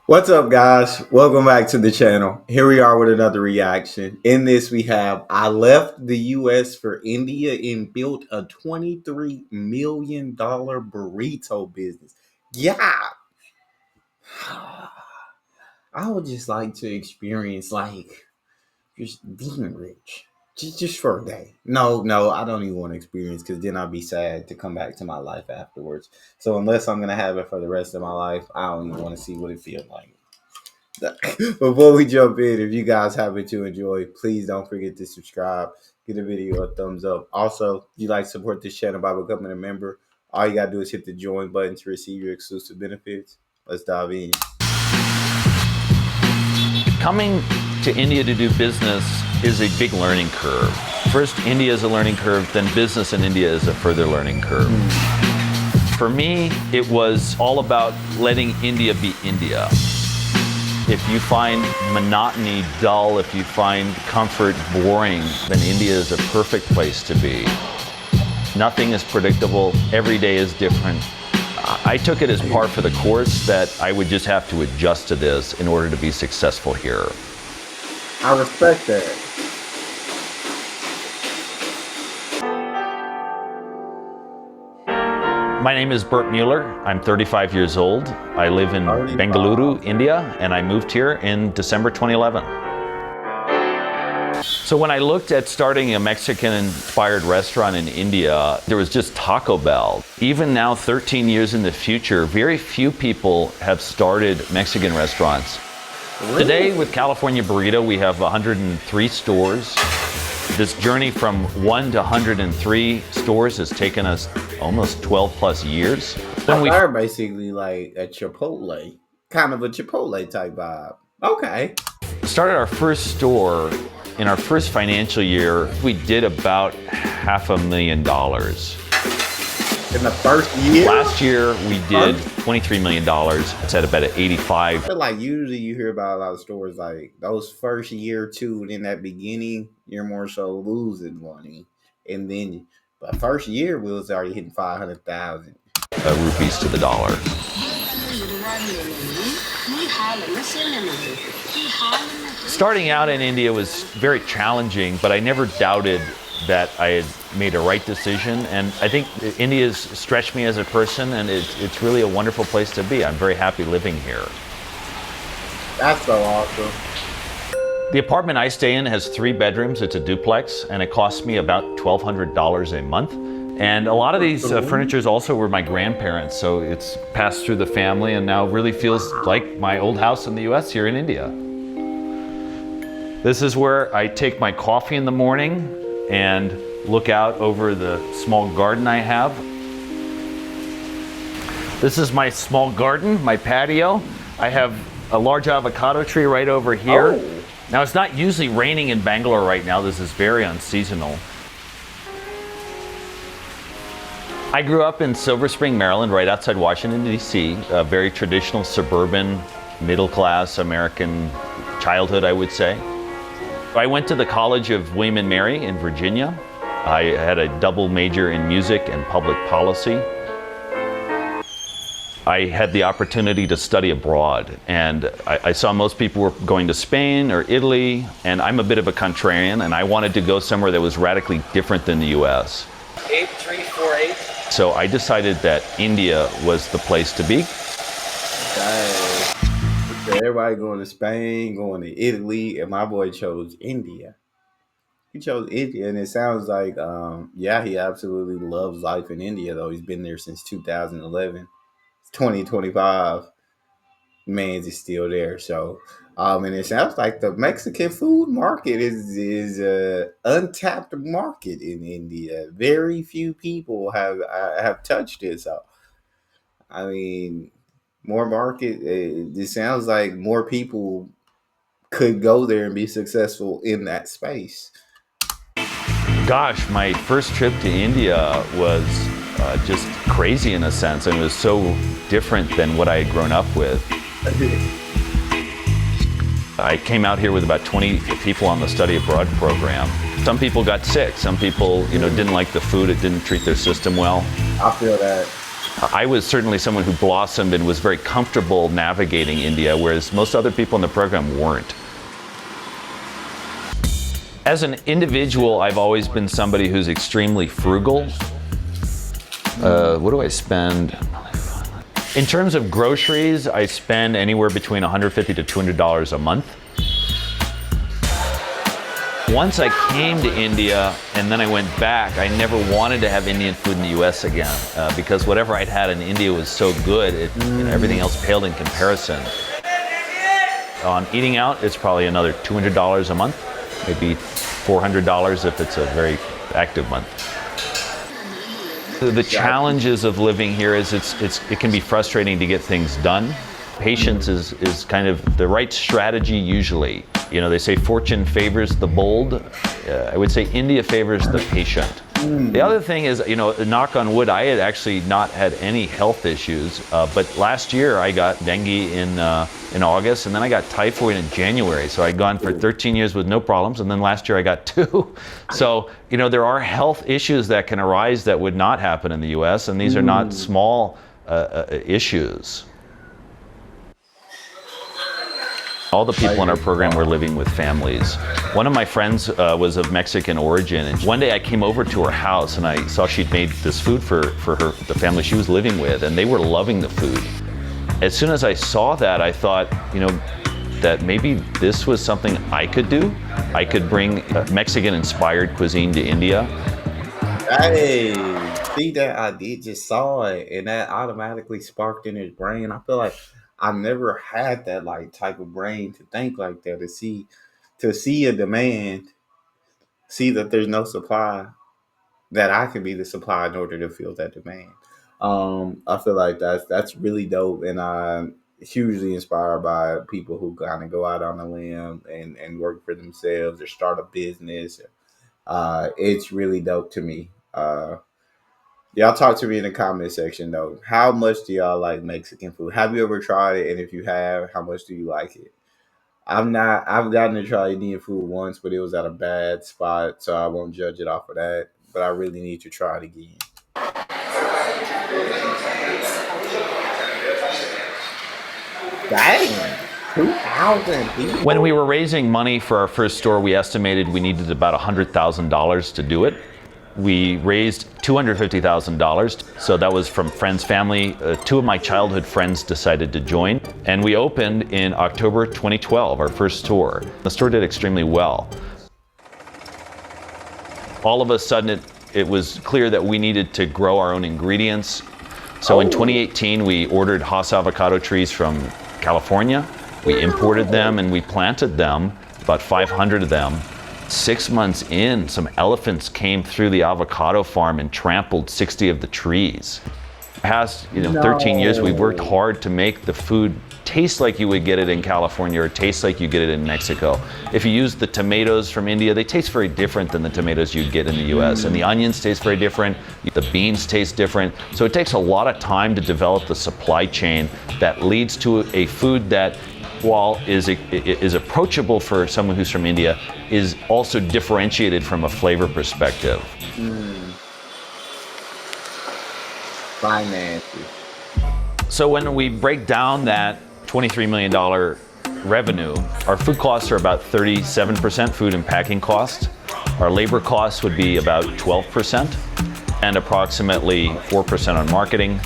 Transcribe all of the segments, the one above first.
What's up, guys? Welcome back to the channel. Here we are with another reaction. In this, we have I left the US for India and built a $23 million burrito business. Yeah. I would just like to experience just being rich. Just for a day. No, I don't even want to experience because then I'll be sad to come back to my life afterwards. So unless I'm gonna have it for the rest of my life, I don't even want to see what it feels like. Before we jump in, if you guys happen to enjoy, please don't forget to subscribe, give the video a thumbs up. Also, if you like to support this channel by becoming a member, all you gotta do is hit the join button to receive your exclusive benefits. Let's dive in. Coming to India to do business is a big learning curve. First, India is a learning curve, then business in India is a further learning curve. For me, it was all about letting India be India. If you find monotony dull, if you find comfort boring, then India is a perfect place to be. Nothing is predictable, every day is different. I took it as par for the course that I would just have to adjust to this in order to be successful here. I respect that. My name is Bert Mueller. I'm 35 years old. I live in Bangalore, India, and I moved here in December 2011. So when I looked at starting a Mexican-inspired restaurant in India, there was just Taco Bell. Even now, 13 years in the future, very few people have started Mexican restaurants. Really? Today, with California Burrito, we have 103 stores. This journey from 1 to 103 stores has taken us almost 12 plus years. They're basically like a Chipotle, kind of a Chipotle type vibe. Okay. Started our first store in our first financial year. We did about $500,000. In the first year? Last year, we did $23 million. It's at about an 85. I feel like usually you hear about a lot of stores like those first year or two, and in that beginning, you're more so losing money. And then, but first year, we was already hitting 500,000 rupees to the dollar. Starting out in India was very challenging, but I never doubted that I had made a right decision, and I think India's stretched me as a person, and it's really a wonderful place to be. I'm very happy living here. That's so awesome. The apartment I stay in has 3 bedrooms. It's a duplex, and it costs me about $1,200 a month. And a lot of these furnitures also were my grandparents, so it's passed through the family and now really feels like my old house in the US here in India. This is where I take my coffee in the morning and look out over the small garden I have. This is my small garden, my patio. I have a large avocado tree right over here. Oh. Now, it's not usually raining in Bangalore right now. This is very unseasonal. I grew up in Silver Spring, Maryland, right outside Washington, D.C., a very traditional suburban, middle-class American childhood, I would say. I went to the College of William & Mary in Virginia. I had a double major in music and public policy. I had the opportunity to study abroad, and I saw most people were going to Spain or Italy, and I'm a bit of a contrarian, and I wanted to go somewhere that was radically different than the U.S. 8348. So I decided that India was the place to be. Everybody going to Spain, going to Italy, and my boy chose India. He chose India, and it sounds like, yeah, he absolutely loves life in India, though. He's been there since 2011. It's 2025. Man's is still there. So, and it sounds like the Mexican food market is a untapped market in India. Very few people have touched it. So, I mean, more market. It sounds like more people could go there and be successful in that space. Gosh, my first trip to India was just crazy in a sense, and it was so different than what I had grown up with. I came out here with about 20 people on the study abroad program. Some people got sick. Some people, didn't like the food. It didn't treat their system well. I feel that. I was certainly someone who blossomed and was very comfortable navigating India, whereas most other people in the program weren't. As an individual, I've always been somebody who's extremely frugal. What do I spend? In terms of groceries, I spend anywhere between $150 to $200 a month. Once I came to India and then I went back, I never wanted to have Indian food in the US again because whatever I'd had in India was so good, everything else paled in comparison. On eating out, it's probably another $200 a month, maybe $400 if it's a very active month. The challenges of living here is it can be frustrating to get things done. Patience is kind of the right strategy usually. You know, they say fortune favors the bold. I would say India favors the patient. The other thing is, you know, knock on wood, I had actually not had any health issues, but last year I got dengue in August, and then I got typhoid in January. So I'd gone for 13 years with no problems, and then last year I got 2. So, you know, there are health issues that can arise that would not happen in the US, and these are not small issues. All the people in our program were living with families. One of my friends was of Mexican origin, and one day I came over to her house and I saw she'd made this food for the family she was living with, and they were loving the food. As soon as I saw that, I thought, you know, that maybe this was something I could do. I could bring Mexican-inspired cuisine to India. Hey, see that I did just saw it, and that automatically sparked in his brain. I feel like I never had that like type of brain to think like that, to see a demand, see that there's no supply, that I can be the supply in order to fill that demand. I feel like that's really dope, and I'm hugely inspired by people who kind of go out on a limb and work for themselves or start a business. It's really dope to me. Y'all talk to me in the comment section though. How much do y'all like Mexican food? Have you ever tried it? And if you have, how much do you like it? I've gotten to try Indian food once, but it was at a bad spot, so I won't judge it off of that. But I really need to try it again. Dang. 2,000 people. When we were raising money for our first store, we estimated we needed about $100,000 to do it. We raised $250,000, so that was from friends, family. 2 of my childhood friends decided to join, and we opened in October 2012, our first store. The store did extremely well. All of a sudden, it was clear that we needed to grow our own ingredients. So in 2018, we ordered Hass avocado trees from California. We imported them and we planted them, about 500 of them. 6 months in, some elephants came through the avocado farm and trampled 60 of the trees. Past 13 years, we've worked hard to make the food taste like you would get it in California or taste like you get it in Mexico. If you use the tomatoes from India, they taste very different than the tomatoes you'd get in the US. And the onions taste very different, the beans taste different. So it takes a lot of time to develop the supply chain that leads to a food that, while is approachable for someone who's from India, is also differentiated from a flavor perspective. Finances. So when we break down that $23 million revenue, our food costs are about 37% food and packing costs. Our labor costs would be about 12% and approximately 4% on marketing.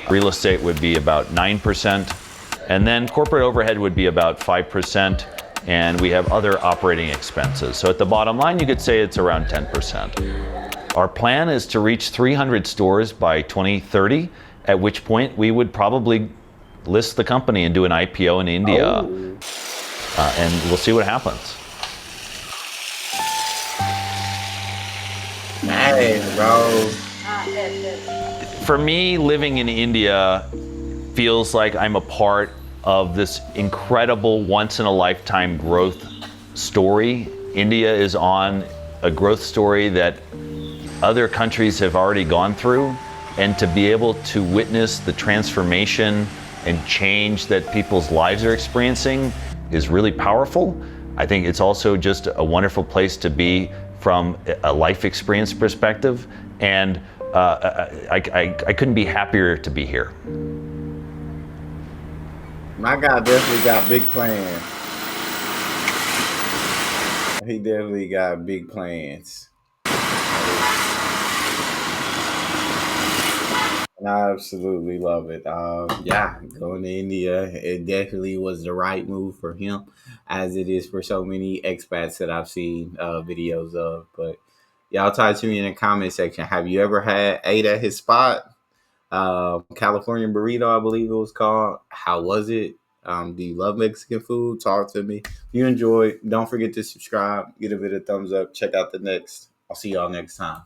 Real estate would be about 9%. And then corporate overhead would be about 5%, and we have other operating expenses. So at the bottom line, you could say it's around 10%. Our plan is to reach 300 stores by 2030, at which point we would probably list the company and do an IPO in India. And we'll see what happens. Nice, bro. For me, living in India feels like I'm a part of this incredible once-in-a-lifetime growth story. India is on a growth story that other countries have already gone through, and to be able to witness the transformation and change that people's lives are experiencing is really powerful. I think it's also just a wonderful place to be from a life experience perspective, and I couldn't be happier to be here. My guy definitely got big plans. He definitely got big plans. And I absolutely love it. Yeah, going to India, it definitely was the right move for him, as it is for so many expats that I've seen videos of. But y'all talk to me in the comment section. Have you ever had ate at his spot? California Burrito, I believe it was called. How was it? Do you love Mexican food? Talk to me. If you enjoy, don't forget to subscribe, give it a thumbs up. Check out the next. I'll see y'all next time.